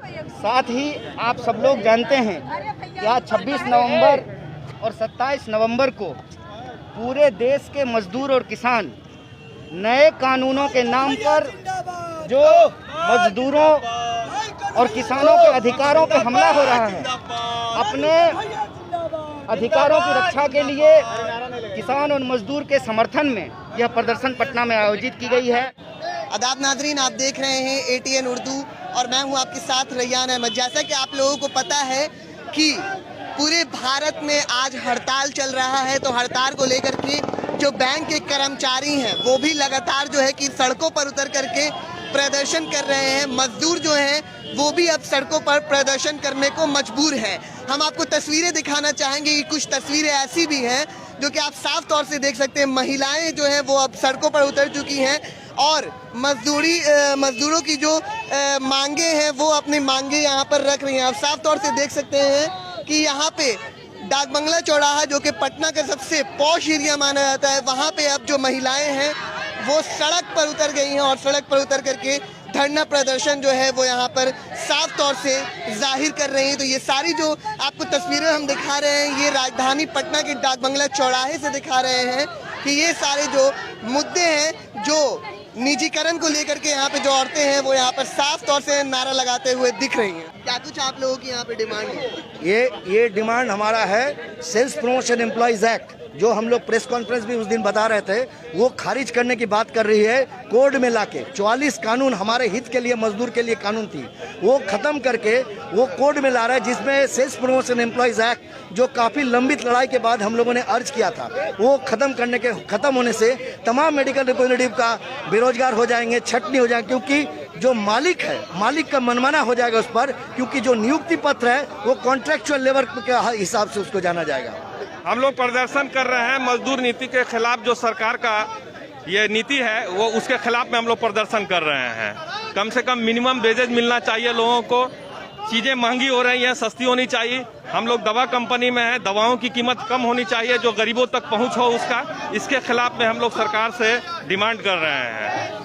साथ ही आप सब लोग जानते हैं कि आज 26 नवंबर और 27 नवंबर को पूरे देश के मजदूर और किसान नए कानूनों के नाम पर जो मजदूरों और किसानों के अधिकारों पे हमला हो रहा है, अपने अधिकारों की रक्षा के लिए किसान और मजदूर के समर्थन में यह प्रदर्शन पटना में आयोजित की गई है। आदाब नाजरीन, आप देख रहे हैं ATN उर्दू और मैं हूं आपके साथ रैयान अहमद। जैसा कि आप लोगों को पता है कि पूरे भारत में आज हड़ताल चल रहा है, तो हड़ताल को लेकर के जो बैंक के कर्मचारी हैं वो भी लगातार जो है कि सड़कों पर उतर करके प्रदर्शन कर रहे हैं। मजदूर जो हैं वो भी अब सड़कों पर प्रदर्शन करने को मजबूर हैं। हम आपको तस्वीरें दिखाना चाहेंगे कि कुछ तस्वीरें ऐसी भी हैं जो कि आप साफ तौर से देख सकते हैं। महिलाएं जो हैं वो अब सड़कों पर उतर चुकी हैं और मजदूरों की जो मांगे हैं वो अपनी मांगे यहाँ पर रख रही हैं। आप साफ तौर से देख सकते हैं कि यहाँ पे डाक बंगला चौराहा जो कि पटना का सबसे पॉश एरिया माना जाता है, वहाँ पे अब जो महिलाएं हैं वो सड़क पर उतर गई हैं और सड़क पर उतर करके धरना प्रदर्शन जो है वो यहाँ पर साफ तौर से जाहिर कर रही हैं। तो ये सारी जो आपको तस्वीरें हम दिखा रहे हैं ये राजधानी पटना के डाक बंगला चौराहे से दिखा रहे हैं कि ये सारे जो मुद्दे हैं, जो निजीकरण को लेकर के यहाँ पे जो औरतें हैं वो यहाँ पर साफ तौर से नारा लगाते हुए दिख रही हैं। क्या कुछ आप लोगों की यहाँ पे डिमांड है? ये डिमांड हमारा है सेल्स प्रमोशन एम्प्लॉयज एक्ट, जो हम लोग प्रेस कॉन्फ्रेंस भी उस दिन बता रहे थे, वो खारिज करने की बात कर रही है। कोड में लाके 44 कानून हमारे हित के लिए, मजदूर के लिए कानून थी, वो खत्म करके वो कोड में ला रहा है, जिसमें सेल्स प्रमोशन एम्प्लॉयज एक्ट जो काफ़ी लंबित लड़ाई के बाद हम लोगों ने अर्ज किया था, वो खत्म होने से तमाम मेडिकल रिप्रेजेंटेटिव का बेरोजगार हो जाएंगे, छटनी हो जाएंगे, क्योंकि जो मालिक है, मालिक का मनमाना हो जाएगा उस पर, क्योंकि जो नियुक्ति पत्र है वो कॉन्ट्रेक्चुअल लेबर के हिसाब से उसको जाना जाएगा। हम लोग प्रदर्शन कर रहे हैं मजदूर नीति के खिलाफ। जो सरकार का ये नीति है वो उसके खिलाफ में हम लोग प्रदर्शन कर रहे हैं। कम से कम मिनिमम वेजेज मिलना चाहिए लोगों को। चीज़ें महंगी हो रही हैं, सस्ती होनी चाहिए। हम लोग दवा कंपनी में हैं, दवाओं की कीमत कम होनी चाहिए, जो गरीबों तक पहुंच हो उसका। इसके खिलाफ में हम लोग सरकार से डिमांड कर रहे हैं।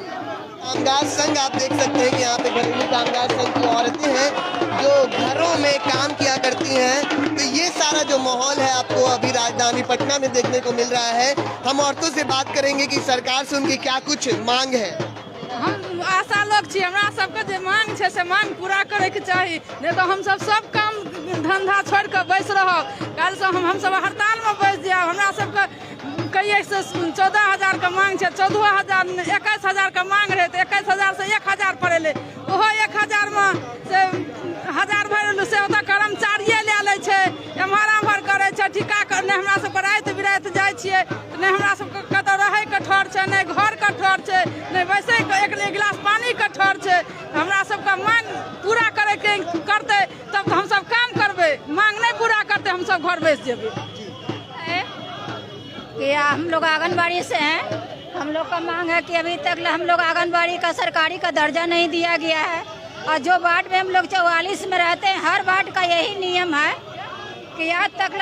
कामगार संघ, आप देख सकते हैं कि यहाँ पे घरेलू कामगार संघ की औरतें हैं जो घरों में काम किया करती हैं। तो ये सारा जो माहौल है आपको अभी राजधानी पटना में देखने को मिल रहा है। हम औरतों से बात करेंगे कि सरकार से उनकी क्या कुछ मांग है। हम आशा लोग छी, हमरा सबके जे मांग छै से मांग पूरा करे के चाही, नहीं तो हम सब काम धंधा छोड़ के बैस रहब। काल से हम सब हड़ताल में बैस जायब। हमरा सबके कहिए से 14,000 का मांग छै, 14,000 21,000 का मांग रहे, तो 21,000 से 1,000 पड़े, ओहो 1,000 में से 1,000 भर से ओतऽ कर्मचारिये ले ले छै, एम्हर आम्हर करे छै, ठिका करने हमरा सबके राति बिराति जाइ छियै, नहीं हमरा सबके कतौ रहे के ठौर छै, नहीं घर के ठौर छै, नहीं वैसे एक गिलास पानी के ठौर छै। हमरा सबके मांग पूरा करे के करते तब तो हम सब काम करबे, मांग नहीं पूरा करते हम सब घर बैस जेबे। हम लोग आंगनबाड़ी से हैं। हम लोग का मांग है कि अभी तक हम लोग आंगनबाड़ी का सरकारी का दर्जा नहीं दिया गया है, और जो वार्ड में हम लोग 44 में रहते हैं, हर वार्ड का यही नियम है कि आज तक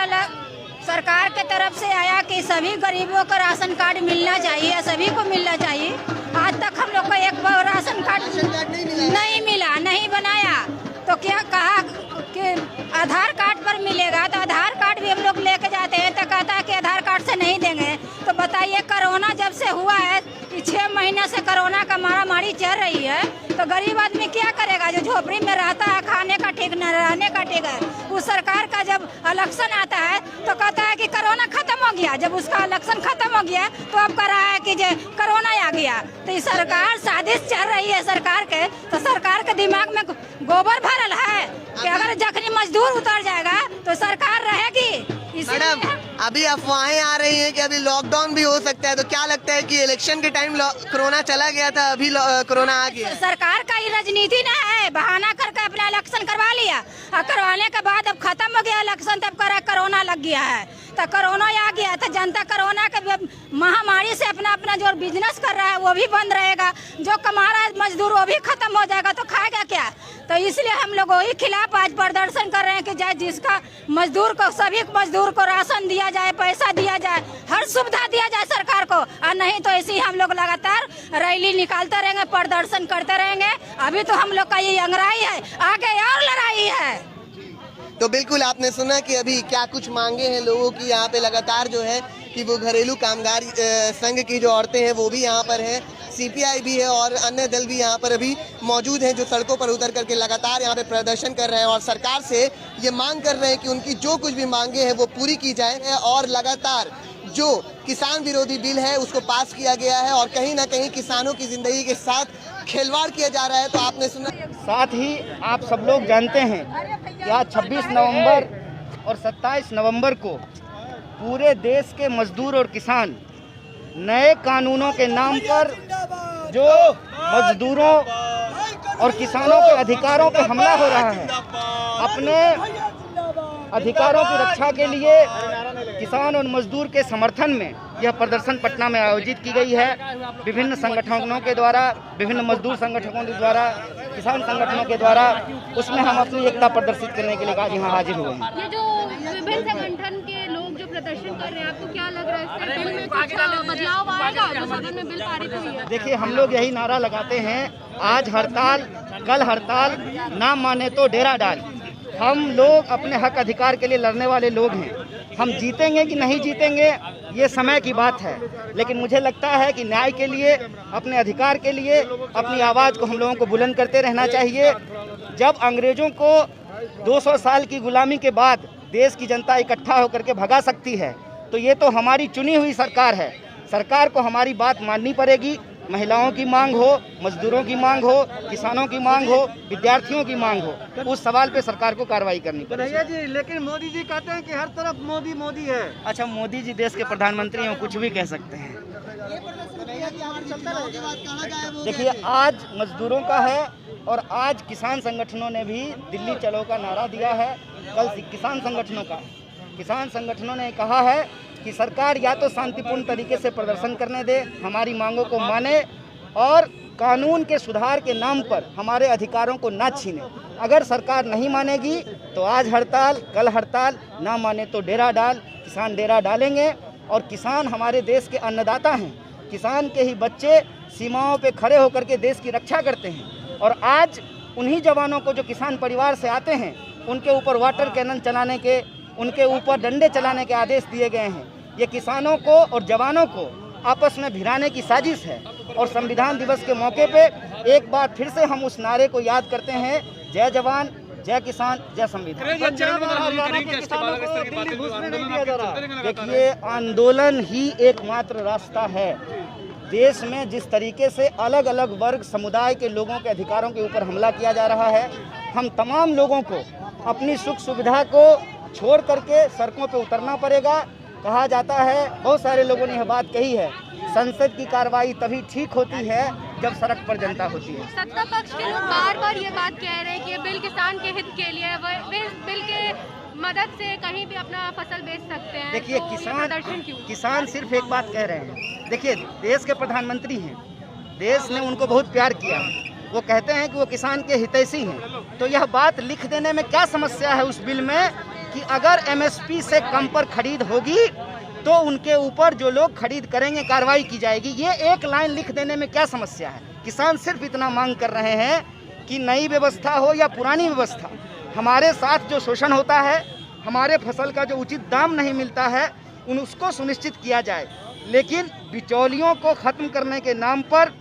सरकार के तरफ से आया कि सभी गरीबों को राशन कार्ड मिलना चाहिए, सभी को मिलना चाहिए। आज तक हम लोग को एक राशन कार्ड नहीं मिला, नहीं बनाया। तो क्या कहा कि आधार कार्ड पर मिलेगा, तो आधार कार्ड भी हम लोग लेके जाते हैं तो कहता है कि आधार कार्ड से नहीं देंगे। तो बताइए, कोरोना जब से हुआ है कि 6 महीने से कोरोना का मारामारी चल रही है, तो गरीब आदमी क्या करेगा? जो झोपड़ी में रहता है, खाने का ठीक न रहने का ठीक है। उस सरकार का जब इलेक्शन आता है तो कहता है कि कोरोना खत्म हो गया। जब उसका इलेक्शन खत्म हो गया तो अब कह रहा है कि जो कोरोना आ गया। तो ये सरकार साजिश चल रही है सरकार के, तो सरकार के दिमाग में गोबर भरल है कि अगर जखनी मजदूर उतर जाएगा तो सरकार रहेगी। मैडम, अभी अफवाहें आ रही हैं कि अभी लॉकडाउन भी हो सकता है, तो क्या लगता है कि इलेक्शन के टाइम कोरोना चला गया था, अभी कोरोना आ गया? सरकार का ये राजनीति ना है, बहाना करके अपना इलेक्शन करवा लिया, और करवाने के बाद अब खत्म हो गया इलेक्शन, तब करा कोरोना लग गया है। तो कोरोना आ गया तो जनता कोरोना के महामारी से अपना अपना जो बिजनेस कर रहा है वो भी बंद रहेगा, जो कमा रहा है मजदूर वो भी खत्म हो जाएगा, तो खाएगा क्या? तो इसलिए हम लोग वही खिलाफ आज प्रदर्शन कर रहे हैं कि जाए जिसका मजदूर को, सभी मजदूर को राशन दिया जाए, पैसा दिया जाए, हर सुविधा दिया जाए सरकार को। और नहीं तो ऐसे ही हम लोग लगातार रैली निकालते रहेंगे, प्रदर्शन करते रहेंगे। अभी तो हम लोग का ये अंगराई है, आगे और तो बिल्कुल आपने सुना कि अभी क्या कुछ मांगे हैं लोगों की यहाँ पे लगातार जो है कि वो घरेलू कामगार संघ की जो औरतें हैं वो भी यहाँ पर हैं, सीपीआई भी है और अन्य दल भी यहाँ पर अभी मौजूद हैं जो सड़कों पर उतर करके लगातार यहाँ पे प्रदर्शन कर रहे हैं और सरकार से ये मांग कर रहे हैं कि उनकी जो कुछ भी मांगे हैं वो पूरी की जाए और लगातार जो किसान विरोधी बिल है उसको पास किया गया है और कहीं ना कहीं किसानों की जिंदगी के साथ खिलवाड़ किया जा रहा है। तो आपने सुना। साथ ही आप सब लोग जानते हैं कि आज 26 नवंबर और 27 नवंबर को पूरे देश के मजदूर और किसान नए कानूनों के नाम पर जो मजदूरों और किसानों के अधिकारों पे हमला हो रहा है, अपने अधिकारों की रक्षा के लिए किसान और मजदूर के समर्थन में यह प्रदर्शन पटना में आयोजित की गई है। विभिन्न संगठनों के द्वारा, विभिन्न मजदूर संगठनों के द्वारा, किसान संगठनों के द्वारा, उसमें हम अपनी एकता प्रदर्शित करने के लिए आज यहाँ हाजिर हुए हैं। ये जो विभिन्न संगठन के लोग जो प्रदर्शन कर रहे हैं, आपको क्या लग रहा है इससे बिल में कुछ बदलाव आएगा जो सदन में बिल पारित हुई है? देखिए, हम लोग यही नारा लगाते हैं, आज हड़ताल कल हड़ताल, ना माने तो डेरा डाल। हम लोग अपने हक अधिकार के लिए लड़ने वाले लोग हैं। हम जीतेंगे कि नहीं जीतेंगे ये समय की बात है, लेकिन मुझे लगता है कि न्याय के लिए, अपने अधिकार के लिए अपनी आवाज़ को हम लोगों को बुलंद करते रहना चाहिए। जब अंग्रेज़ों को 200 साल की गुलामी के बाद देश की जनता इकट्ठा होकर के भगा सकती है, तो ये तो हमारी चुनी हुई सरकार है। सरकार को हमारी बात माननी पड़ेगी। महिलाओं की मांग हो, मजदूरों की मांग हो, किसानों की मांग हो, विद्यार्थियों की मांग हो, उस सवाल पे सरकार को कार्रवाई करनी पड़ेगी। भैया जी, लेकिन मोदी जी कहते हैं कि हर तरफ मोदी मोदी है। अच्छा, मोदी जी देश के प्रधानमंत्री हैं, कुछ भी कह सकते हैं। देखिए, आज मजदूरों का है और आज किसान संगठनों ने भी दिल्ली चलो का नारा दिया है। कल किसान संगठनों का, किसान संगठनों ने कहा है कि सरकार या तो शांतिपूर्ण तरीके से प्रदर्शन करने दे, हमारी मांगों को माने और कानून के सुधार के नाम पर हमारे अधिकारों को ना छीने। अगर सरकार नहीं मानेगी तो आज हड़ताल कल हड़ताल, ना माने तो डेरा डाल। किसान डेरा डालेंगे और किसान हमारे देश के अन्नदाता हैं। किसान के ही बच्चे सीमाओं पे खड़े होकर के देश की रक्षा करते हैं और आज उन्हीं जवानों को जो किसान परिवार से आते हैं उनके ऊपर वाटर कैनन चलाने के, उनके ऊपर डंडे चलाने के आदेश दिए गए हैं। ये किसानों को और जवानों को आपस में भिड़ाने की साजिश है और संविधान दिवस के मौके पे एक बार फिर से हम उस नारे को याद करते हैं, जय जवान, जय किसान, जय संविधान। देखिए, आंदोलन ही एकमात्र रास्ता है। देश में जिस तरीके से अलग अलग वर्ग समुदाय के लोगों के अधिकारों के ऊपर हमला किया जा रहा है, हम तमाम लोगों को अपनी सुख सुविधा को छोड़ करके सड़कों पे उतरना पड़ेगा। कहा जाता है, बहुत सारे लोगों ने यह बात कही है, संसद की कार्रवाई तभी ठीक होती है जब सड़क पर जनता होती है। सत्ता पक्ष के लोग बार बार ये बात कह रहे हैं कि ये बिल किसान के हित के लिए है, वे इस बिल के मदद से कहीं भी अपना फसल बेच सकते हैं। देखिए, तो किसान सिर्फ एक बात कह रहे हैं। देखिए, देश के प्रधानमंत्री हैं, देश ने उनको बहुत प्यार किया, वो कहते हैं कि वो किसान के हितैषी हैं। तो यह बात लिख देने में क्या समस्या है उस बिल में कि अगर एमएसपी से कम पर खरीद होगी तो उनके ऊपर जो लोग खरीद करेंगे कार्रवाई की जाएगी। ये एक लाइन लिख देने में क्या समस्या है? किसान सिर्फ इतना मांग कर रहे हैं कि नई व्यवस्था हो या पुरानी व्यवस्था, हमारे साथ जो शोषण होता है, हमारे फसल का जो उचित दाम नहीं मिलता है, उसको सुनिश्चित किया जाए। लेकिन बिचौलियों को ख़त्म करने के नाम पर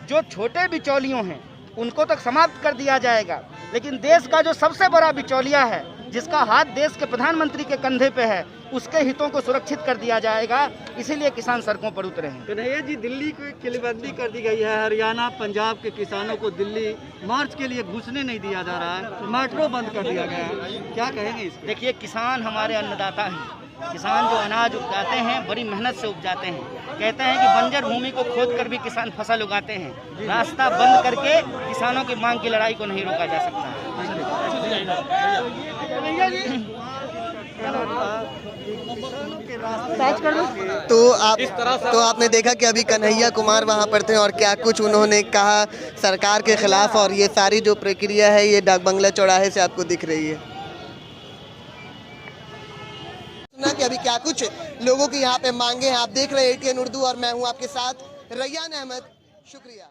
जो छोटे बिचौलियों हैं उनको तक समाप्त कर दिया जाएगा, लेकिन देश का जो सबसे बड़ा बिचौलिया है, जिसका हाथ देश के प्रधानमंत्री के कंधे पे है, उसके हितों को सुरक्षित कर दिया जाएगा। इसीलिए किसान सड़कों पर उतरे हैं। कन्हैया जी, दिल्ली को किलेबंदी कर दी गई है। हरियाणा, पंजाब के किसानों को दिल्ली मार्च के लिए घुसने नहीं दिया जा रहा है, मेट्रो बंद कर दिया गया है, क्या कहेंगे इस पर? देखिए, किसान हमारे अन्नदाता हैं। किसान जो अनाज उपजाते हैं बड़ी मेहनत से उपजाते हैं। कहते हैं कि बंजर भूमि को खोद कर भी किसान फसल उगाते हैं। रास्ता बंद करके किसानों की मांग की लड़ाई को नहीं रोका जा सकता। तो आपने देखा कि अभी कन्हैया कुमार वहां पर थे और क्या कुछ उन्होंने कहा सरकार के खिलाफ, और ये सारी जो प्रक्रिया है ये डाक बंगला चौराहे से आपको दिख रही है। सुना कि अभी क्या कुछ लोगों की यहाँ पे मांगे हैं। आप देख रहे हैं ATN उर्दू और मैं हूँ आपके साथ रैयान अहमद। शुक्रिया।